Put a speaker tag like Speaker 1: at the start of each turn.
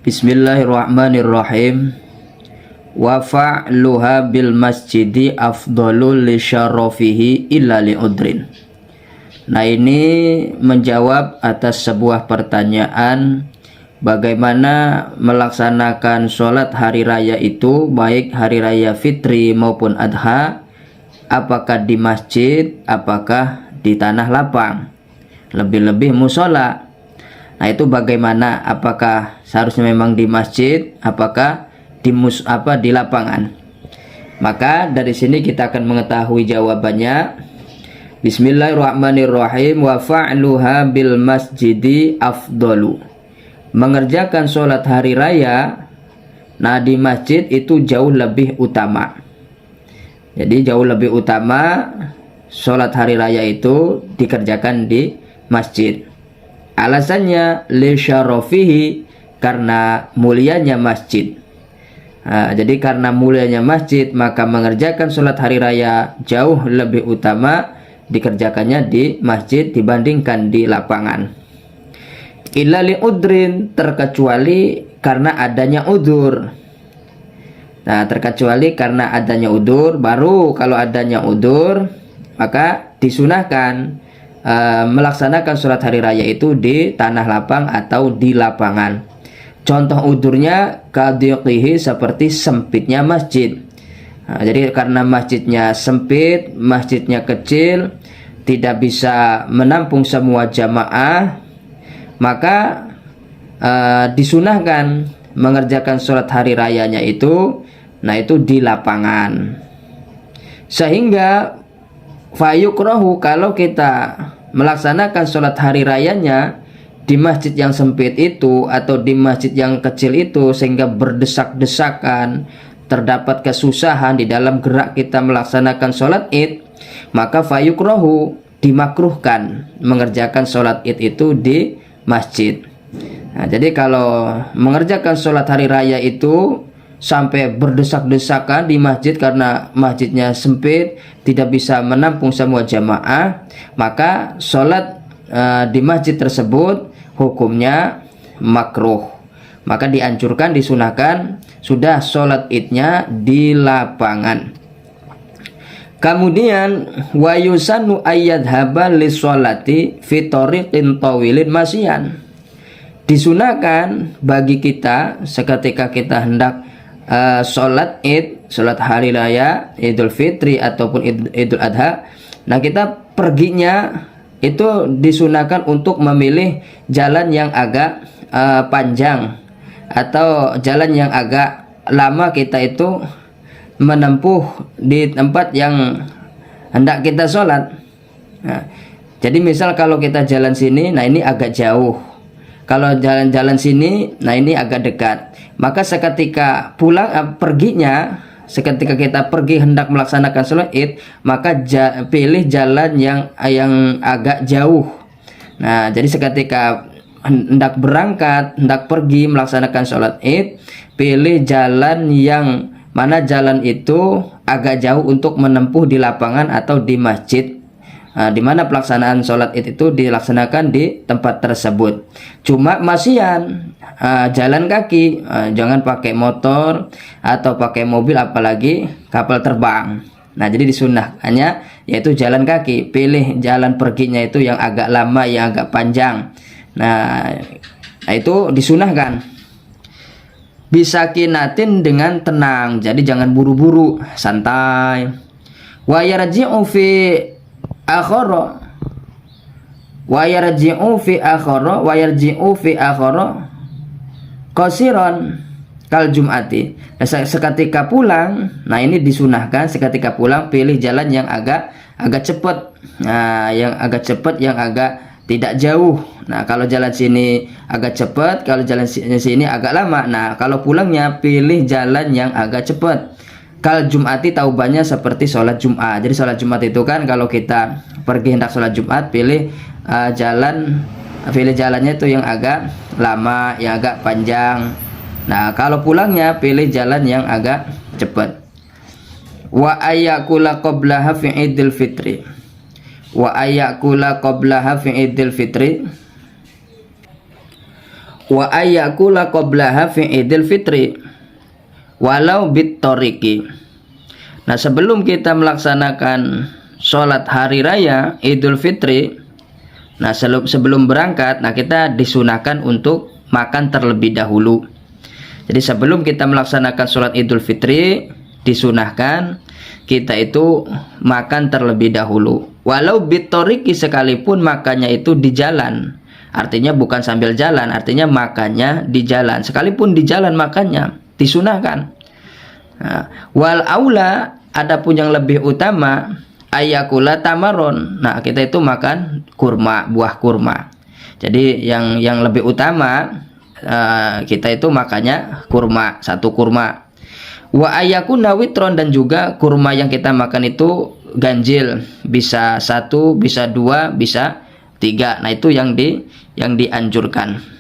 Speaker 1: Bismillahirrahmanirrahim. Wa fa'luha bil masjidi afdhalu li syarafihi illa li udrin. Nah, ini menjawab atas sebuah pertanyaan, bagaimana melaksanakan sholat hari raya itu, baik hari raya fitri maupun adha, apakah di masjid, apakah di tanah lapang, lebih-lebih musola. Nah, itu bagaimana, apakah seharusnya memang di masjid, apakah di lapangan. Maka dari sini kita akan mengetahui jawabannya. Bismillahirrahmanirrahim. Wa fa'luha bil masjidi afdalu. Mengerjakan sholat hari raya, nah di masjid itu jauh lebih utama. Jadi jauh lebih utama sholat hari raya itu dikerjakan di masjid. Alasannya li syarafihi, karena mulianya masjid. Nah, jadi karena mulianya masjid, maka mengerjakan sholat hari raya jauh lebih utama dikerjakannya di masjid dibandingkan di lapangan. Illa li udrin, terkecuali karena adanya udzur. Nah, terkecuali karena adanya udzur, baru kalau adanya udzur maka disunahkan melaksanakan sholat hari raya itu di tanah lapang atau di lapangan. Contoh udzurnya kadhiqihi, seperti sempitnya masjid. Nah, jadi karena masjidnya sempit, masjidnya kecil, tidak bisa menampung semua jamaah, maka disunahkan mengerjakan sholat hari rayanya itu, nah itu di lapangan. Sehingga fayukrahu, kalau kita melaksanakan sholat hari rayanya di masjid yang sempit itu atau di masjid yang kecil itu, sehingga berdesak-desakan, terdapat kesusahan di dalam gerak kita melaksanakan sholat id, maka fayukrahu, dimakruhkan mengerjakan sholat id itu di masjid. Nah, jadi kalau mengerjakan sholat hari raya itu sampai berdesak-desakan di masjid karena masjidnya sempit, tidak bisa menampung semua jamaah, maka sholat di masjid tersebut hukumnya makruh. Maka dianjurkan, disunahkan sudah sholat idnya di lapangan. Kemudian wa yusannu ayyadhaba lis-sholati fi tariqin tawilin masyan. Disunahkan bagi kita seketika kita hendak sholat id, sholat hari raya Idul Fitri ataupun Idul Adha, nah kita perginya itu disunahkan untuk memilih jalan yang agak panjang atau jalan yang agak lama kita itu menempuh di tempat yang hendak kita sholat. Nah, jadi misal kalau kita jalan sini, nah ini agak jauh. Kalau jalan-jalan sini, nah ini agak dekat. Maka seketika pulang perginya, seketika kita pergi hendak melaksanakan sholat id, maka pilih jalan yang agak jauh. Nah, jadi seketika hendak berangkat, hendak pergi melaksanakan sholat id, pilih jalan yang mana jalan itu agak jauh untuk menempuh di lapangan atau di masjid. Nah, di mana pelaksanaan sholat id itu dilaksanakan di tempat tersebut. Cuma masian, jalan kaki, jangan pakai motor atau pakai mobil, apalagi kapal terbang. Nah, jadi disunahkannya yaitu jalan kaki. Pilih jalan perginya itu yang agak lama, yang agak panjang. Nah itu disunahkan. Bisa kinatin, dengan tenang, jadi jangan buru-buru, santai. Wa yarji'u fi akhara, wa yarji'u fi akhara, wa yarji'u fi akhara qasiran kal jum'ati. Seketika pulang, nah ini disunahkan seketika pulang pilih jalan yang agak cepat. Nah, yang agak cepat, yang agak tidak jauh. Nah, kalau jalan sini agak cepat, kalau jalan sini agak lama. Nah, kalau pulangnya pilih jalan yang agak cepat. Kal jum'ati, taubannya seperti sholat Jumat. Jadi sholat Jumat itu kan kalau kita pergi hendak sholat Jumat, pilih jalannya itu yang agak lama, yang agak panjang. Nah, kalau pulangnya pilih jalan yang agak cepat. Wa ayyakula qablaha fi Idul Fitri. Wa ayyakula qablaha fi Idul Fitri. wa ayyakula qablaha fi Idul Fitri walau bitoriki. Nah, sebelum kita melaksanakan sholat hari raya Idul Fitri, nah sebelum berangkat, nah kita disunahkan untuk makan terlebih dahulu. Jadi sebelum kita melaksanakan sholat Idul Fitri, disunahkan kita itu makan terlebih dahulu. Walau bitoriki, sekalipun makannya itu di jalan, artinya bukan sambil jalan, artinya makannya di jalan. Sekalipun di jalan makannya disunahkan. Nah, wal aula, adapun yang lebih utama, ayakula tamaron. Nah, kita itu makan kurma, buah kurma. Jadi yang lebih utama kita itu makannya kurma, satu kurma. Wa ayakuna witron, dan juga kurma yang kita makan itu ganjil, bisa 1, bisa 2, bisa 3. Nah, itu yang dianjurkan.